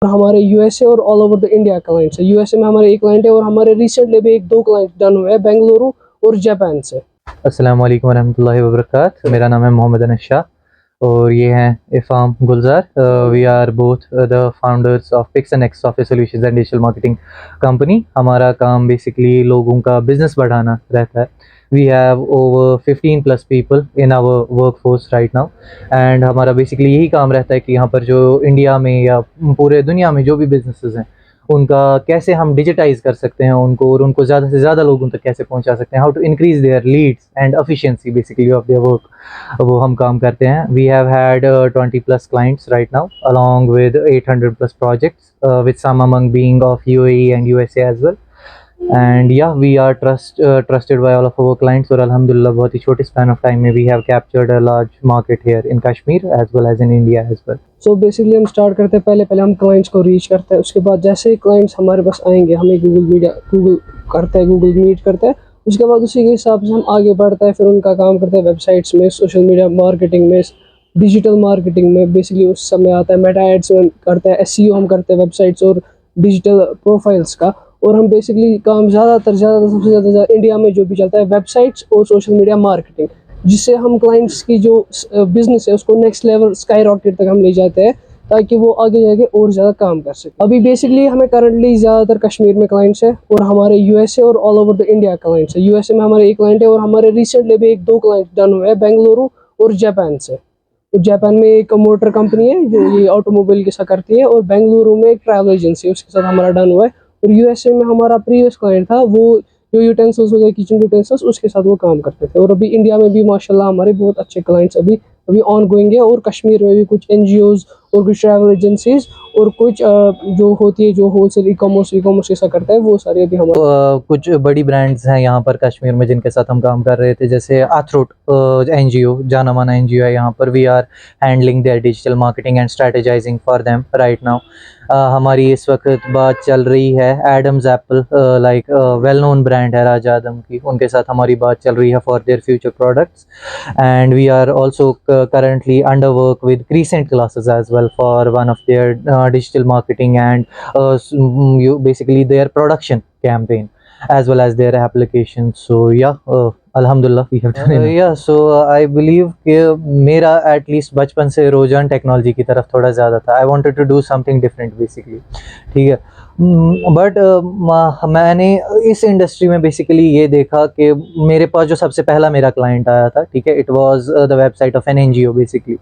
हमारे यूएसए और all over the India clients है। यूएसए में हमारे एक क्लाइंट है और हमारे रिसेंटली भी एक दो क्लाइंट डन हुए हैं बेंगलुरु और जापान से। अस्सलाम वालेकुम रहमतुल्लाहि व बरकात। मेरा नाम है मोहम्मद अनस शाह और ये हैं Ifam Gulzar. We are both the founders of PixNX software solutions and digital marketing company. हमारा काम बेसिकली लोगों का बिजनेस बढ़ाना रहता है। We have over 15 plus people in our workforce right now and हमारा बेसिकली यही काम रहता है कि यहाँ पर जो इंडिया में या पूरे दुनिया में जो भी बिजनेसेस हैं उनका कैसे हम डिजिटाइज कर सकते हैं उनको, और उनको ज़्यादा से ज़्यादा लोगों तक कैसे पहुंचा सकते हैं, how to increase their leads and efficiency basically of their work, वो हम काम करते हैं। We have had 20 plus clients right now along with 800 plus projects, with some among being of UAE and USA as well. And yeah, we are trusted by all of our clients, और अल्हम्दुलिल्लाह बहुत ही छोटे span of time में we have captured a large market here in Kashmir as well as in India as well. So basically हम start करते हैं, पहले हम क्लाइंट्स को रीच करते हैं। उसके बाद जैसे ही क्लाइंट्स हमारे पास आएंगे, हमें गूगल मीट करते हैं। उसके बाद उसी के हिसाब से हम आगे बढ़ते हैं, फिर उनका काम करते हैं वेबसाइट्स में, सोशल मीडिया मार्केटिंग में, डिजिटल मार्केटिंग में। बेसिकली उस समय आता है मेटा एड्स में करते हैं, एसईओ हम करते हैं वेबसाइट्स और डिजिटल प्रोफाइल्स का। और हम बेसिकली काम ज़्यादातर सबसे ज़्यादा इंडिया में जो भी चलता है वेबसाइट्स और सोशल मीडिया मार्केटिंग, जिससे हम क्लाइंट्स की जो बिजनेस है उसको नेक्स्ट लेवल स्काई रॉकेट तक हम ले जाते हैं, ताकि वो आगे जाके और ज़्यादा काम कर सके। अभी बेसिकली हमें करंटली ज़्यादातर कश्मीर में क्लाइंट्स है और हमारे यूएसए और all over the India clients है। यूएसए में हमारे एक क्लाइंट है और हमारे रिसेंटली भी एक दो क्लाइंट डन हुए हैं बेंगलुरु और जापान से। तो जापान में एक मोटर कंपनी है जो ये ऑटोमोबाइल के साथ करती है, और बेंगलुरु में एक ट्रैवल एजेंसी है, उसके साथ हमारा डन हुआ है। और यूएसए में हमारा प्रीवियस क्लाइंट था, वो जो यूटेंसिल्स हो गए, किचन यूटेंसिल्स, उसके साथ वो काम करते थे। और अभी इंडिया में भी माशाल्लाह हमारे बहुत अच्छे क्लाइंट्स अभी ऑन गोइंग है, और कश्मीर में भी कुछ एनजीओज और कुछ ट्रैवल एजेंसीज और कुछ जो होती है जो होलसेल ई कॉमर्स के साथ करता है, वो सारे अभी हमारे कुछ बड़ी ब्रांड्स हैं यहाँ पर कश्मीर में जिनके साथ हम काम कर रहे थे, जैसे आथरोट एनजीओ, जाना माना एनजीओ है यहाँ पर। We are handling their digital marketing and strategising for them right now. हमारी इस वक्त बात चल रही है Adams Apple, like well known brand है राजा आदम की, उनके साथ हमारी बात चल रही है for their future products. And we are also currently under work with Crescent classes as well for one of their digital marketing and basically their production campaign as well as their application. So yeah, alhamdulillah we have done it. Yeah, so I believe कि मेरा at least बचपन से रुझान technology की तरफ थोड़ा ज़्यादा था। I wanted to do something different basically, ठीक है। बट मैंने इस इंडस्ट्री में बेसिकली ये देखा कि मेरे पास जो सबसे पहला मेरा क्लाइंट आया था, ठीक है, it was the website of an NGO basically.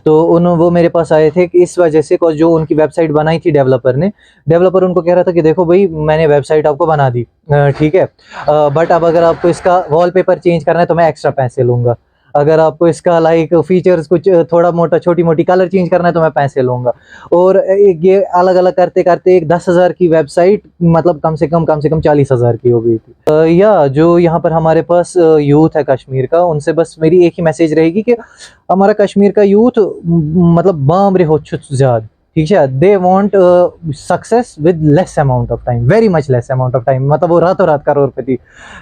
तो वो मेरे पास आए थे कि इस वजह से जो उनकी वेबसाइट बनाई थी डेवलपर उनको कह रहा था कि देखो भाई मैंने वेबसाइट आपको बना दी, ठीक है, बट अब अगर आपको इसका वॉलपेपर चेंज करना है तो मैं एक्स्ट्रा पैसे लूँगा। अगर आपको इसका लाइक फीचर्स कुछ थोड़ा मोटा छोटी मोटी कलर चेंज करना है तो मैं पैसे लूँगा। और ये अलग अलग करते करते एक 10,000 की वेबसाइट मतलब कम से कम 40,000 की हो गई थी। या जो यहाँ पर हमारे पास यूथ है कश्मीर का, उनसे बस मेरी एक ही मैसेज रहेगी कि हमारा कश्मीर का यूथ मतलब बामरे हो ज़्यादा, ठीक है। They want success with less amount of time, very much less amount of time, मतलब वो रातों रात करोड़पति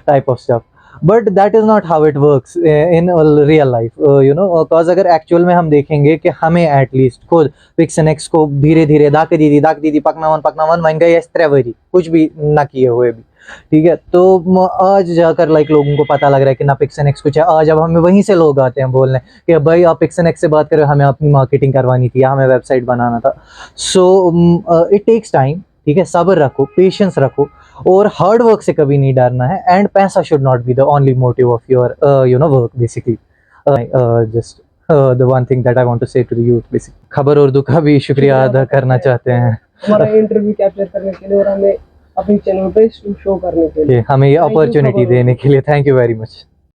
type of stuff. But that is not how it works in real life, you know. Because अगर एक्चुअल में हम देखेंगे कि हमें एटलीस्ट खुद पिक्सएनएक्स को धीरे धीरे दाक दीदी पकनावन मान गए 3 वरी कुछ भी ना किए हुए भी, ठीक है। तो आज जाकर लाइक लोगों को पता लग रहा है कि ना पिक्सएनएक्स कुछ है। आज अब हमें वहीं से लोग आते हैं बोलने कि भाई आप पिक्सएनएक्स से बात करो, हमें अपनी मार्केटिंग करवानी थी, हमें वेबसाइट बनाना था। सो इट टेक्स टाइम, ठीक है। सब्र रखो, पेशेंस रखो, और हार्ड वर्क से कभी नहीं डरना है। एंड पैसा should not be the only motive of your you know work basically. Just the one thing that I want to say to the youth basically. खबर उर्दू का भी शुक्रिया अदा करना चाहते हैं हमारा इंटरव्यू कैप्चर करने के लिए और हमें अपनी चैनल पे शो करने के लिए, हमें ये अपॉर्चुनिटी देने के लिए। Thank you very much.